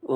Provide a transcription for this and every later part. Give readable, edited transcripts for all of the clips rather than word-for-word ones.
ओ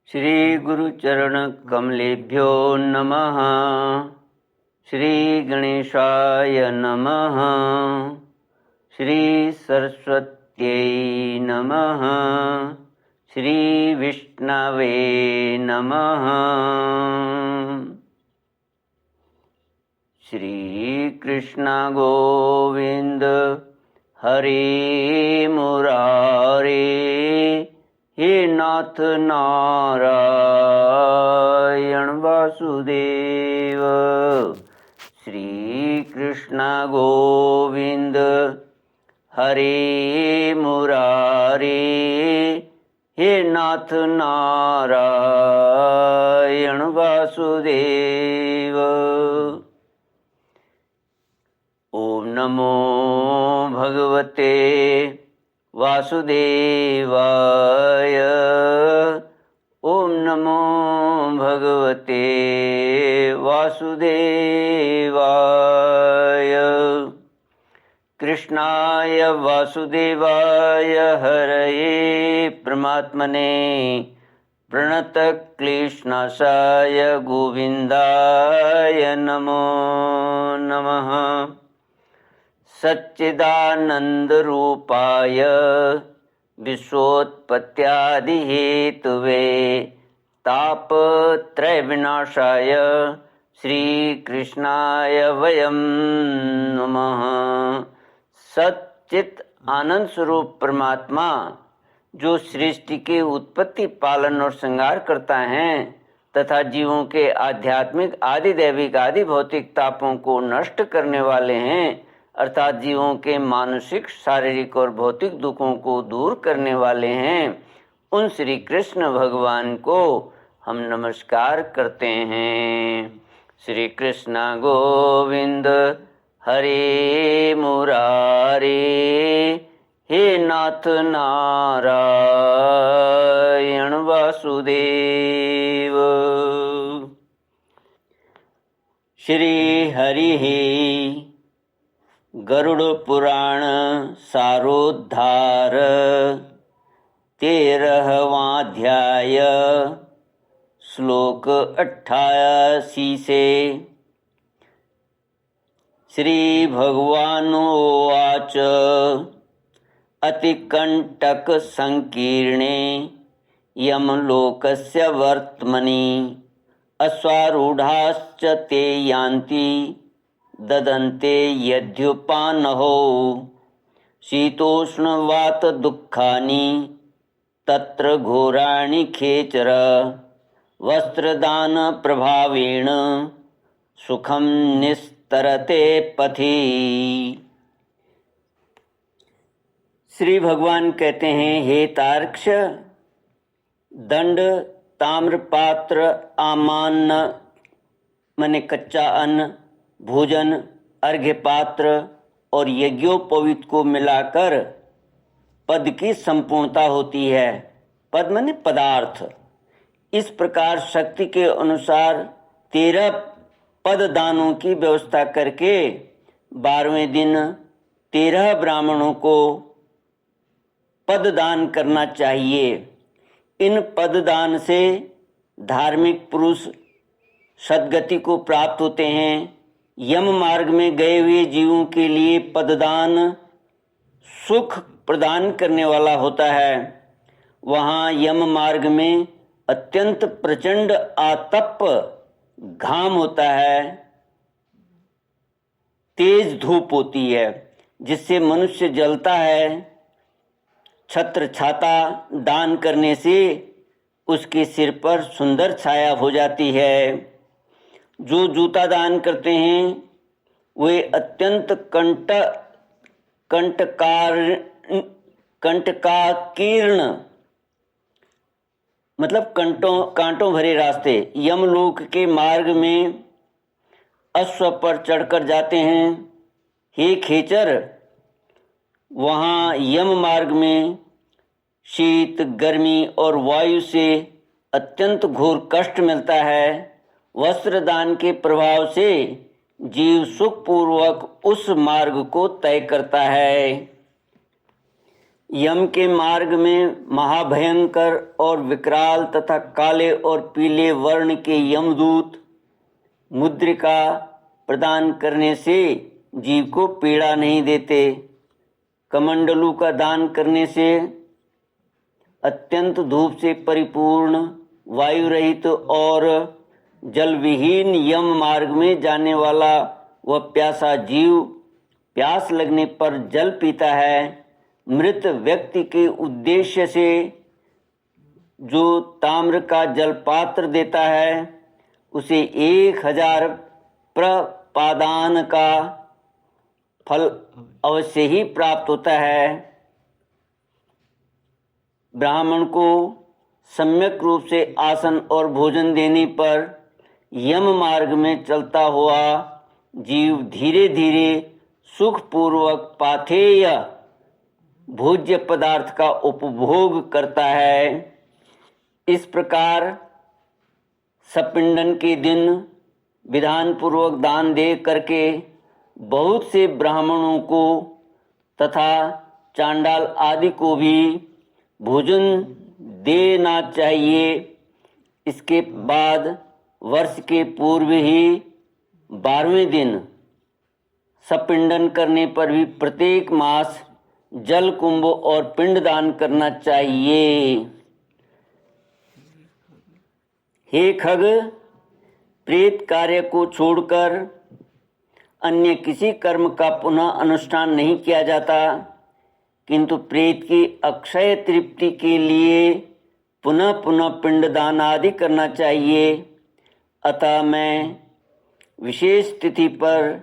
श्री गुरुचरण कमलेभ्यो नमः। श्री गणेशाय नमः। श्री सरस्वत्यै नमः। श्री विष्णवे नमः। श्री कृष्ण गोविंद हरे मुरारे, हे नाथ नारायण वासुदेव। श्री कृष्ण गोविंद हरे मुरारे, हे नाथ नारायण वासुदेव। ओम नमो भगवते वासुदेवाय। ओम नमो भगवते वासुदेवाय। कृष्णाय वासुदेवाय हरये परमात्मने प्रणतक्लेशनाशाय गोविन्दाय नमो नमः। सच्चिदानन्दरूपाय विश्वोत्पत्त्यादिहेतवे तापत्रयविनाशाय श्रीकृष्णाय वयं नमः। सच्चित आनंद स्वरूप परमात्मा जो सृष्टि के उत्पत्ति, पालन और श्रृंगार करता है तथा जीवों के आध्यात्मिक, आदि दैविक, आदि भौतिक तापों को नष्ट करने वाले हैं, अर्थात जीवों के मानसिक, शारीरिक और भौतिक दुखों को दूर करने वाले हैं, उन श्री कृष्ण भगवान को हम नमस्कार करते हैं। श्री कृष्ण गोविंद हरे मुरारे, हे नाथ नारायण वासुदेव। श्री हरि गरुड़ पुराण सारोद्धार 13वां श्लोक 88 से। श्री भगवानुवाच अतिकंटक संकीर्णे यमलोकस्य वर्त्मनि अश्वारूढ़ाश्च ते यान्ति ददन्ते यद्युपानहो शीतोष्णवात दुःखानि तत्र घोराणि खेचर वस्त्रदान प्रभावेण सुखम निस्तरते पथि। श्री भगवान कहते हैं, हे तार्क्ष, दंड, ताम्रपात्र, आमान्न माने कच्चा अन्न, भोजन, अर्घ्य पात्र और यज्ञोपवीत को मिलाकर पद की संपूर्णता होती है। पद माने पदार्थ। इस प्रकार शक्ति के अनुसार 13 पद दानों की व्यवस्था करके 12वें दिन 13 ब्राह्मणों को पद दान करना चाहिए। इन पद दान से धार्मिक पुरुष सद्गति को प्राप्त होते हैं। यम मार्ग में गए हुए जीवों के लिए पददान सुख प्रदान करने वाला होता है। वहाँ यम मार्ग में अत्यंत प्रचंड आतप घाम होता है, तेज धूप होती है जिससे मनुष्य जलता है। छत्र छाता दान करने से उसके सिर पर सुंदर छाया हो जाती है। जो जूता दान करते हैं वे अत्यंत कंटकाकीर्ण मतलब कांटों भरे रास्ते, यमलोक के मार्ग में अश्व पर चढ़कर जाते हैं। हे खेचर, वहाँ यम मार्ग में शीत, गर्मी और वायु से अत्यंत घोर कष्ट मिलता है। वस्त्र दान के प्रभाव से जीव सुखपूर्वक उस मार्ग को तय करता है। यम के मार्ग में महाभयंकर और विकराल तथा काले और पीले वर्ण के यमदूत मुद्रिका प्रदान करने से जीव को पीड़ा नहीं देते। कमंडलू का दान करने से अत्यंत धूप से परिपूर्ण, वायु रहित और जल विहीन यम मार्ग में जाने वाला वह प्यासा जीव प्यास लगने पर जल पीता है। मृत व्यक्ति के उद्देश्य से जो ताम्र का जल पात्र देता है उसे 1000 प्रपादान का फल अवश्य ही प्राप्त होता है। ब्राह्मण को सम्यक रूप से आसन और भोजन देने पर यम मार्ग में चलता हुआ जीव धीरे धीरे सुखपूर्वक पाथेय भोज्य पदार्थ का उपभोग करता है। इस प्रकार सपिंडन के दिन विधान पूर्वक दान दे करके बहुत से ब्राह्मणों को तथा चांडाल आदि को भी भोजन देना चाहिए। इसके बाद वर्ष के पूर्व ही 12वें दिन सपिंडन करने पर भी प्रत्येक मास जल कुंभ और पिंड दान करना चाहिए। हे खग, प्रेत कार्य को छोड़कर अन्य किसी कर्म का पुनः अनुष्ठान नहीं किया जाता, किंतु प्रेत की अक्षय तृप्ति के लिए पुनः पुनः पिंडदान आदि करना चाहिए। अतः मैं विशेष तिथि पर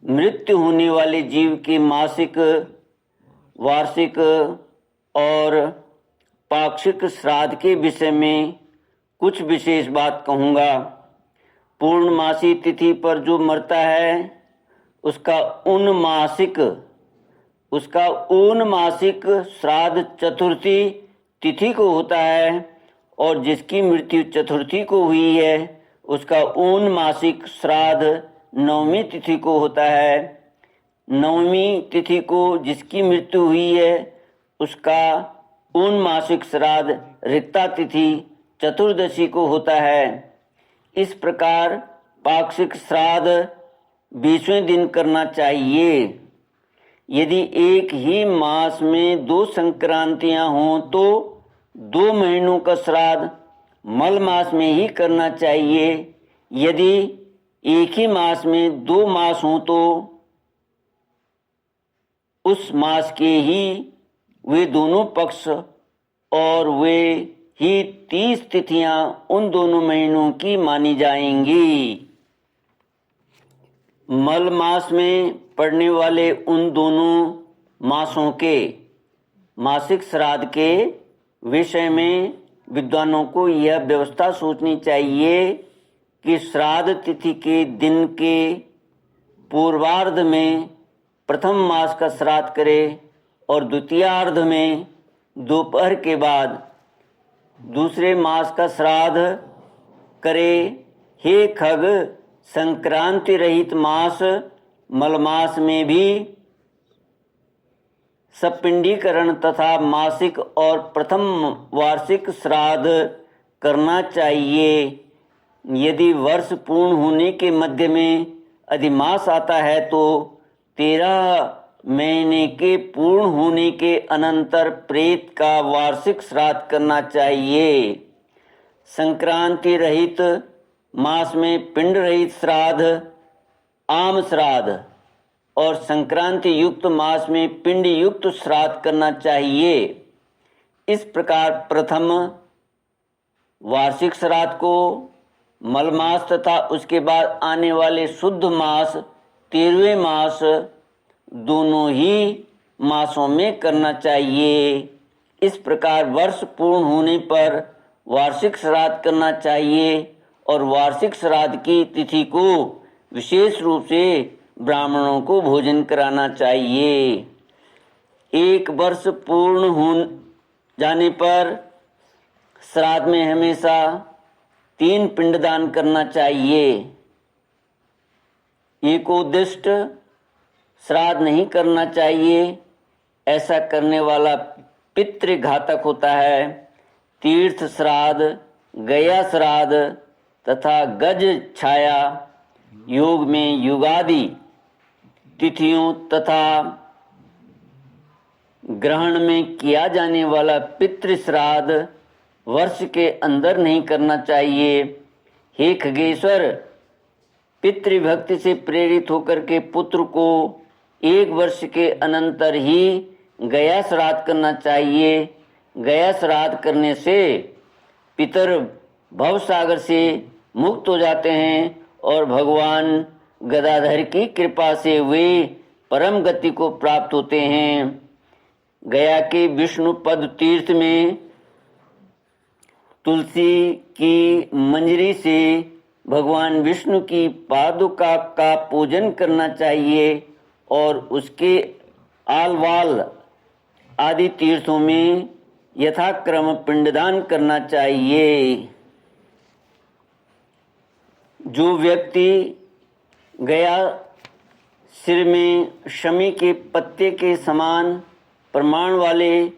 मृत्यु होने वाले जीव के मासिक, वार्षिक और पाक्षिक श्राद्ध के विषय में कुछ विशेष बात कहूँगा। पूर्णमासी तिथि पर जो मरता है उसका ऊनमासिक श्राद्ध चतुर्थी तिथि को होता है, और जिसकी मृत्यु चतुर्थी को हुई है उसका ऊनमासिक श्राद्ध नवमी तिथि को होता है। नवमी तिथि को जिसकी मृत्यु हुई है उसका ऊनमासिक श्राद्ध रिक्ता तिथि चतुर्दशी को होता है। इस प्रकार पाक्षिक श्राद्ध 20वें दिन करना चाहिए। यदि एक ही मास में 2 संक्रांतियां हों तो 2 महीनों का श्राद्ध मल मास में ही करना चाहिए। यदि एक ही मास में 2 मास हों तो उस मास के ही वे दोनों पक्ष और वे ही 30 तिथियां उन दोनों महीनों की मानी जाएंगी। मल मास में पड़ने वाले उन दोनों मासों के मासिक श्राद्ध के विषय में विद्वानों को यह व्यवस्था सोचनी चाहिए कि श्राद्ध तिथि के दिन के पूर्वार्ध में प्रथम मास का श्राद्ध करे और द्वितीयार्ध में दोपहर के बाद दूसरे मास का श्राद्ध करे। हे खग, संक्रांति रहित मास मलमास में भी सपिंडीकरण तथा मासिक और प्रथम वार्षिक श्राद्ध करना चाहिए। यदि वर्ष पूर्ण होने के मध्य में अधिमास आता है तो 13 महीने के पूर्ण होने के अनंतर प्रेत का वार्षिक श्राद्ध करना चाहिए। संक्रांति रहित मास में पिंड रहित श्राद्ध आम श्राद्ध और संक्रांति युक्त मास में पिंड युक्त श्राद्ध करना चाहिए। इस प्रकार प्रथम वार्षिक श्राद्ध को मलमास तथा उसके बाद आने वाले शुद्ध मास 13वें मास दोनों ही मासों में करना चाहिए। इस प्रकार वर्ष पूर्ण होने पर वार्षिक श्राद्ध करना चाहिए और वार्षिक श्राद्ध की तिथि को विशेष रूप से ब्राह्मणों को भोजन कराना चाहिए। 1 वर्ष पूर्ण हो जाने पर श्राद्ध में हमेशा 3 पिंडदान करना चाहिए। एकोद्दिष्ट श्राद्ध नहीं करना चाहिए, ऐसा करने वाला पितृघातक होता है। तीर्थ श्राद्ध, गया श्राद्ध तथा गज छाया योग में युगादि तिथियों तथा ग्रहण में किया जाने वाला पितृ श्राद्ध वर्ष के अंदर नहीं करना चाहिए। हे खगेश्वर, पितृभक्ति से प्रेरित होकर के पुत्र को 1 वर्ष के अनंतर ही गया श्राद्ध करना चाहिए। गया श्राद्ध करने से पितर भवसागर से मुक्त हो जाते हैं और भगवान गदाधर की कृपा से वे परम गति को प्राप्त होते हैं। गया के विष्णु पद तीर्थ में तुलसी की मंजरी से भगवान विष्णु की पादुका का पूजन करना चाहिए और उसके आलवाल आदि तीर्थों में यथाक्रम पिंडदान करना चाहिए। जो व्यक्ति गया सिर में शमी के पत्ते के समान प्रमाण वाले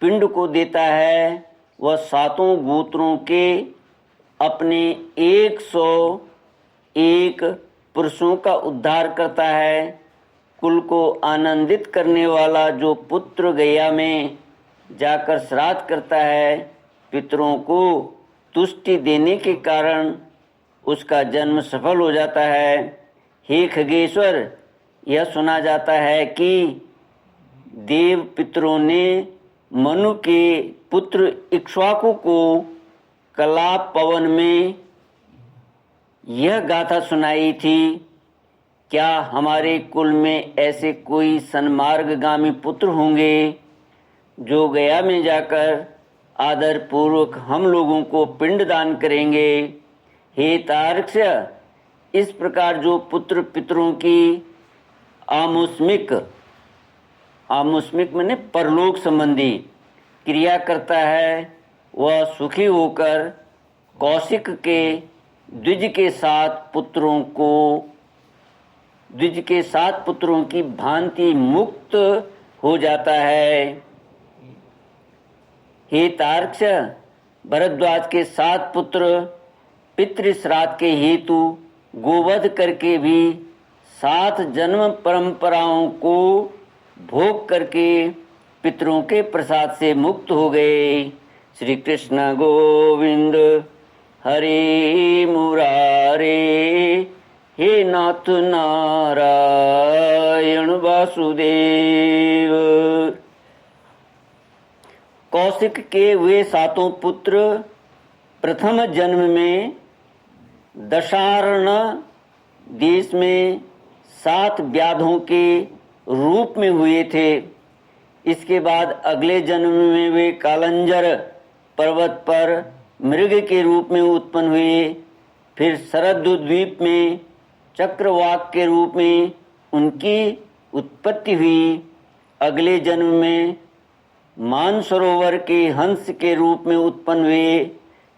पिंड को देता है, वह 7 गोत्रों के अपने 101 पुरुषों का उद्धार करता है। कुल को आनंदित करने वाला जो पुत्र गया में जाकर श्राद्ध करता है, पितरों को तुष्टि देने के कारण उसका जन्म सफल हो जाता है। हे खगेश्वर, यह सुना जाता है कि देव पितरों ने मनु के पुत्र इक्ष्वाकु को कलाप पवन में यह गाथा सुनाई थी, क्या हमारे कुल में ऐसे कोई सन्मार्गगामी पुत्र होंगे जो गया में जाकर आदर पूर्वक हम लोगों को पिंड दान करेंगे। हे तार्क्ष, इस प्रकार जो पुत्र पितरों की आमुष्मिक माने परलोक संबंधी क्रिया करता है, वह सुखी होकर कौशिक के द्विज के 7 पुत्रों की भांति मुक्त हो जाता है। हे तार्क्ष, भरद्वाज के 7 पुत्र पितृ श्राद्ध के हेतु गोवध करके भी 7 जन्म परंपराओं को भोग करके पितरों के प्रसाद से मुक्त हो गए। श्री कृष्ण गोविंद हरे मुरारे, हे नाथ नारायण वासुदेव। कौशिक के वे 7 पुत्र प्रथम जन्म में दशारण देश में 7 व्याधों के रूप में हुए थे। इसके बाद अगले जन्म में वे कालंजर पर्वत पर मृग के रूप में उत्पन्न हुए। फिर शरद्दु द्वीप में चक्रवाक के रूप में उनकी उत्पत्ति हुई। अगले जन्म में मानसरोवर के हंस के रूप में उत्पन्न हुए।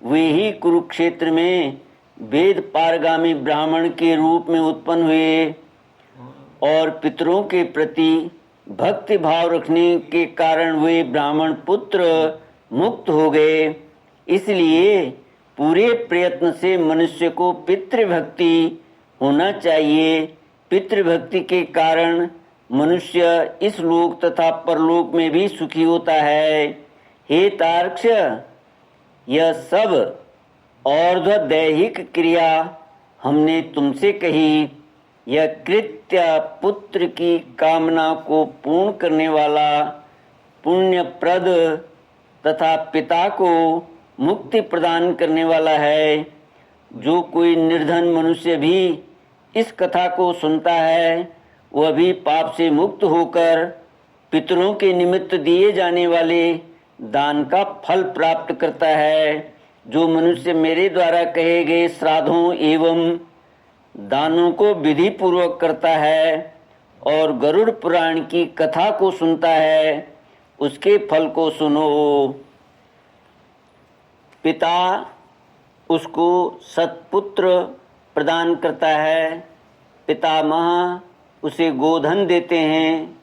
वे ही कुरुक्षेत्र में वेद पारगामी ब्राह्मण के रूप में उत्पन्न हुए और पितरों के प्रति भक्ति भाव रखने के कारण वे ब्राह्मण पुत्र मुक्त हो गए। इसलिए पूरे प्रयत्न से मनुष्य को पितृभक्ति होना चाहिए। पितृभक्ति के कारण मनुष्य इस लोक तथा परलोक में भी सुखी होता है। हे तार्क्ष, यह सब और्ध्वदैहिक क्रिया हमने तुमसे कही। यह कृत्य पुत्र की कामना को पूर्ण करने वाला पुण्यप्रद तथा पिता को मुक्ति प्रदान करने वाला है। जो कोई निर्धन मनुष्य भी इस कथा को सुनता है, वह भी पाप से मुक्त होकर पितरों के निमित्त दिए जाने वाले दान का फल प्राप्त करता है। जो मनुष्य मेरे द्वारा कहे गए श्राद्धों एवं दानों को विधि पूर्वक करता है और गरुड़ पुराण की कथा को सुनता है, उसके फल को सुनो। पिता उसको सत्पुत्र प्रदान करता है, पितामह उसे गोधन देते हैं,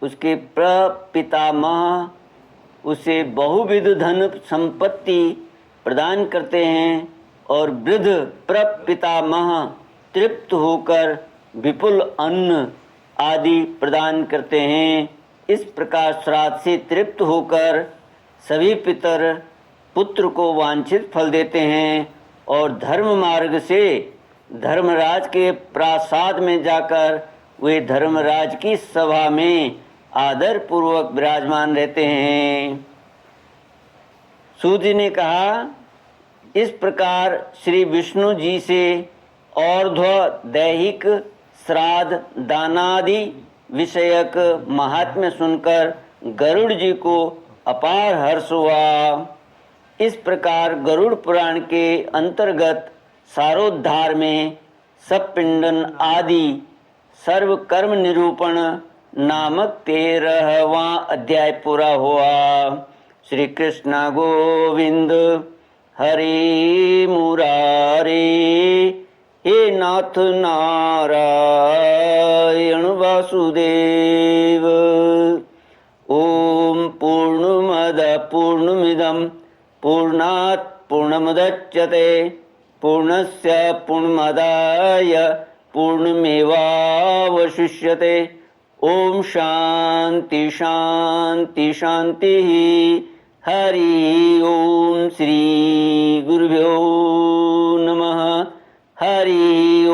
उसके प्रपितामह उसे बहुविध धन संपत्ति प्रदान करते हैं और वृद्ध प्रपितामह तृप्त होकर विपुल अन्न आदि प्रदान करते हैं। इस प्रकार श्राद्ध से तृप्त होकर सभी पितर पुत्र को वांछित फल देते हैं और धर्म मार्ग से धर्मराज के प्रासाद में जाकर वे धर्मराज की सभा में आदर पूर्वक विराजमान रहते हैं। सूत जी ने कहा, इस प्रकार श्री विष्णु जी से और्ध्व दैहिक श्राद्ध दानादि विषयक महात्म्य सुनकर गरुड़ जी को अपार हर्ष हुआ। इस प्रकार गरुड़ पुराण के अंतर्गत सारोद्धार में सपिंडन आदि सर्व कर्म निरूपण नामक 13वां अध्याय पूरा हुआ। श्री कृष्ण गोविंद हरे मुरारे, हे नाथ नारायण वासुदेव। ओम पूर्णमद पूर्णमिदं पूर्णात् पूर्णमुदच्यते पूर्णस्य पूर्णमादाय पूर्णमेवावशिष्यते। ओम शांति शांति शांति। हरि ओम। श्री गुरुभ्यो नमः। हरि